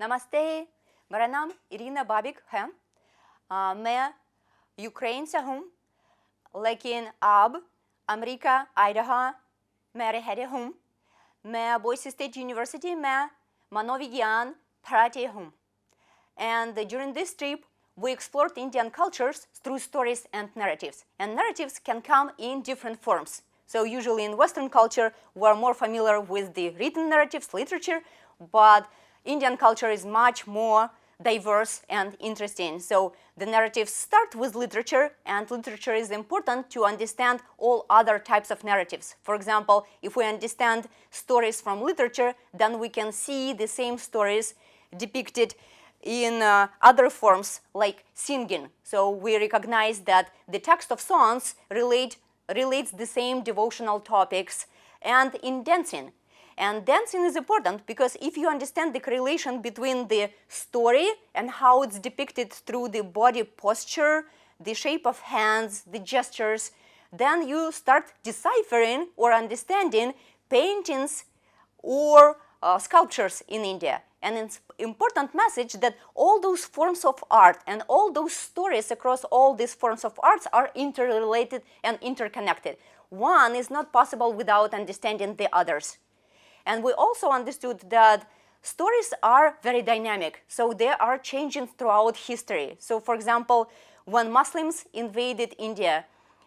नमस्ते, मेरा नाम इरीना बाबिक है। मैं यूक्रेन से हूँ, लेकिन अब अमेरिका आइडाहो में रह रही हूँ। मैं बॉयसी स्टेट यूनिवर्सिटी में मनोविज्ञान पढ़ाती हूँ। And during this trip, we explored Indian cultures through stories and narratives. And narratives can come in different forms. So usually in Western culture, we're more familiar with the written narratives, literature, but Indian culture is much more diverse and interesting. So the narratives start with literature, and literature is important to understand all other types of narratives. For example, if we understand stories from literature, then we can see the same stories depicted in other forms like singing. So we recognize that the text of songs relates the same devotional topics, and in dancing. And dancing is important because if you understand the correlation between the story and how it's depicted through the body posture, the shape of hands, the gestures, then you start deciphering or understanding paintings or sculptures in India. And it's an important message that all those forms of art and all those stories across all these forms of arts are interrelated and interconnected. One is not possible without understanding the others. And we also understood that stories are very dynamic, so they are changing throughout history. So for example, when Muslims invaded India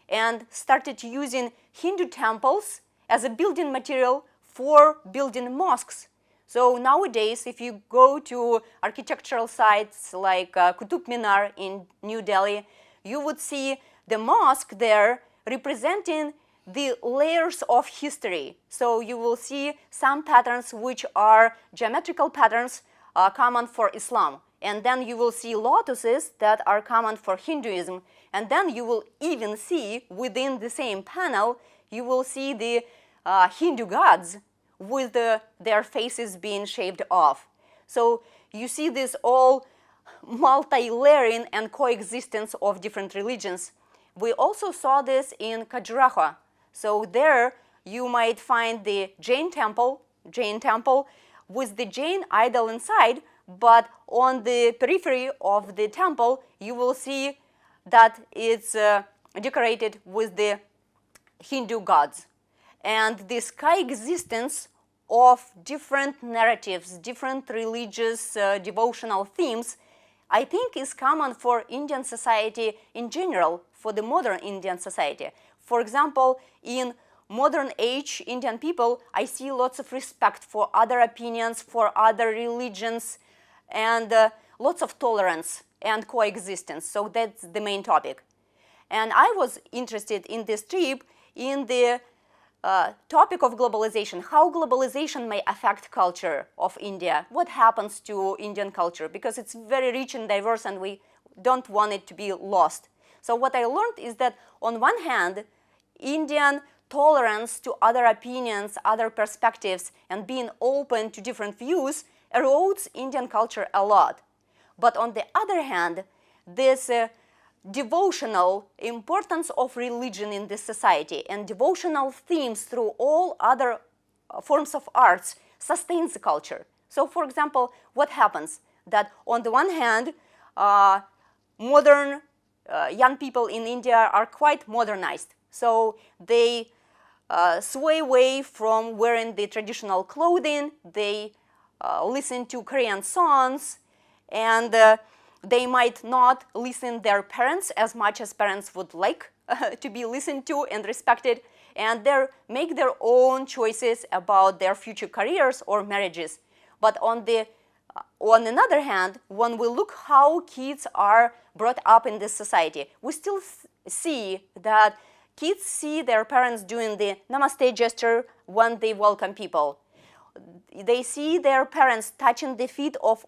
and started using Hindu temples as a building material for building mosques. So nowadays, if you go to architectural sites like Qutub Minar in New Delhi, you would see the mosque there representing the layers of history. So you will see some patterns which are geometrical patterns common for Islam. And then you will see lotuses that are common for Hinduism. And then you will even see within the same panel, you will see the Hindu gods with their faces being shaved off. So you see this all multi-layering and coexistence of different religions. We also saw this in Khajuraho. So there you might find the Jain temple with the Jain idol inside, but on the periphery of the temple you will see that it's decorated with the Hindu gods. And this coexistence of different narratives, different religious devotional themes, I think is common for Indian society in general, for the modern Indian society. For example, in modern age Indian people, I see lots of respect for other opinions, for other religions, and lots of tolerance and coexistence. So that's the main topic. And I was interested in this trip in the topic of globalization, how globalization may affect culture of India, what happens to Indian culture, because it's very rich and diverse and we don't want it to be lost. So what I learned is that on one hand, Indian tolerance to other opinions, other perspectives, and being open to different views erodes Indian culture a lot. But on the other hand, this devotional importance of religion in this society and devotional themes through all other forms of arts sustains the culture. So for example, what happens? That on the one hand, modern young people in India are quite modernized. So they sway away from wearing the traditional clothing, they listen to Korean songs, and they might not listen their parents as much as parents would like to be listened to and respected, and they make their own choices about their future careers or marriages. But on another hand, when we look how kids are brought up in this society, we still see that kids see their parents doing the namaste gesture when they welcome people. They see their parents touching the feet of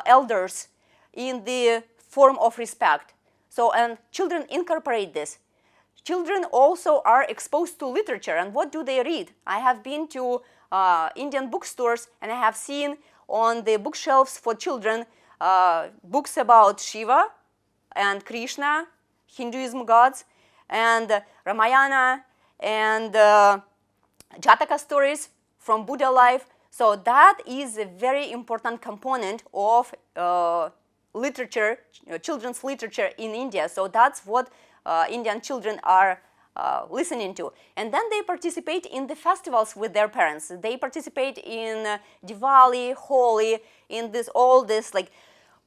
elders in the form of respect. So, and children incorporate this. Children also are exposed to literature, and what do they read? I have been to Indian bookstores and I have seen on the bookshelves for children books about Shiva and Krishna, Hinduism gods, and Ramayana, and Jataka stories from Buddha life. So that is a very important component of literature, children's literature in India. So that's what Indian children are listening to. And then they participate in the festivals with their parents. They participate in Diwali, Holi, in all this like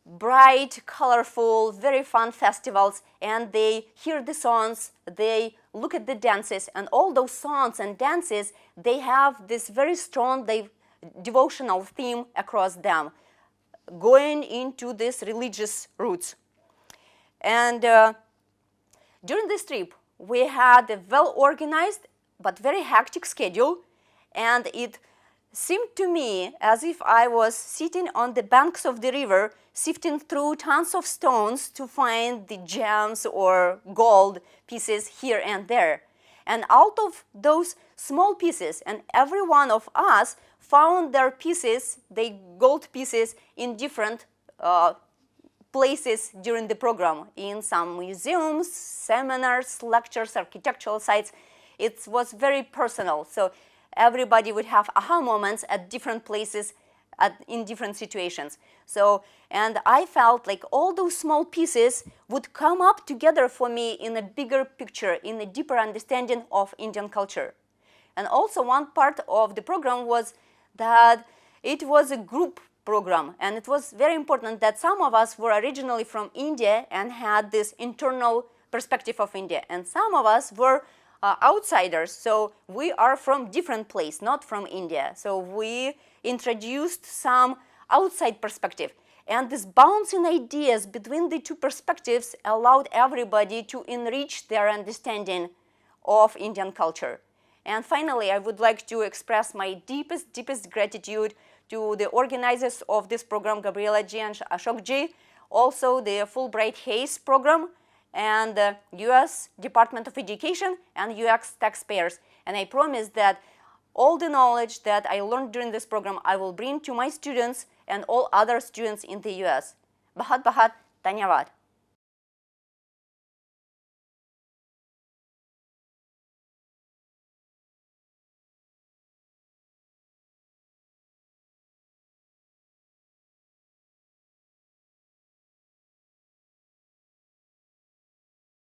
bright, colorful, very fun festivals, and they hear the songs, they look at the dances, and all those songs and dances, they have this very strong devotional theme across them, going into these religious roots. And during this trip, we had a well-organized but very hectic schedule, and it seemed to me as if I was sitting on the banks of the river, sifting through tons of stones to find the gems or gold pieces here and there. And out of those small pieces, and every one of us found their pieces, the gold pieces, in different places during the program, in some museums, seminars, lectures, architectural sites. It was very personal. So everybody would have aha moments at different places in different situations. So, and I felt like all those small pieces would come up together for me in a bigger picture, in a deeper understanding of Indian culture. And also one part of the program was that it was a group program, and it was very important that some of us were originally from India and had this internal perspective of India, and some of us were outsiders, so we are from different place, not from India. So we introduced some outside perspective, and this bouncing ideas between the two perspectives allowed everybody to enrich their understanding of Indian culture. And finally, I would like to express my deepest gratitude to the organizers of this program, Gabriela Ji and Ashok Ji, also the Fulbright Hayes program, and the US Department of Education and US taxpayers. And I promise that all the knowledge that I learned during this program, I will bring to my students and all other students in the US. Bahut bahut dhanyavad.